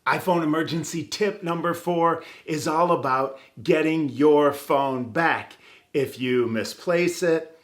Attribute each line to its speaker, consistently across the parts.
Speaker 1: iPhone emergency tip number 4 is all about getting your phone back. If you misplace it,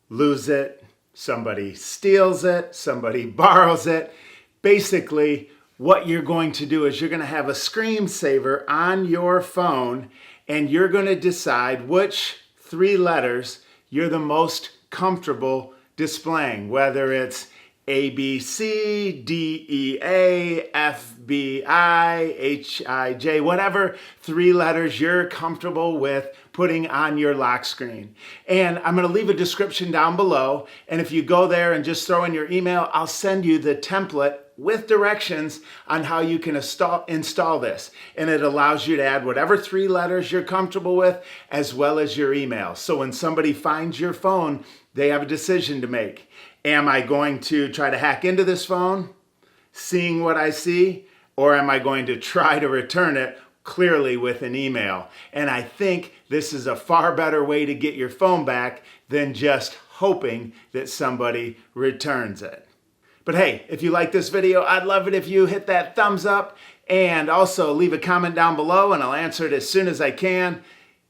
Speaker 1: lose it, somebody steals it, somebody borrows it, basically what you're going to do is you're going to have a screensaver on your phone and you're going to decide which 3 letters you're the most comfortable displaying, whether it's A, B, C, D, E, A, F, B, I, H, I, J, whatever 3 letters you're comfortable with putting on your lock screen. And I'm going to leave a description down below. And if you go there and just throw in your email, I'll send you the template with directions on how you can install this. And it allows you to add whatever 3 letters you're comfortable with, as well as your email. So when somebody finds your phone, they have a decision to make. Am I going to try to hack into this phone, seeing what I see, or am I going to try to return it clearly with an email? And I think this is a far better way to get your phone back than just hoping that somebody returns it. But hey, if you like this video, I'd love it if you hit that thumbs up and also leave a comment down below and I'll answer it as soon as I can.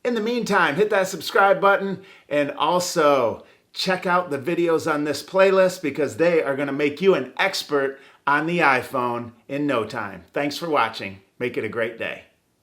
Speaker 1: In the meantime, hit that subscribe button and also check out the videos on this playlist because they are going to make you an expert on the iPhone in no time. Thanks for watching. Make it a great day.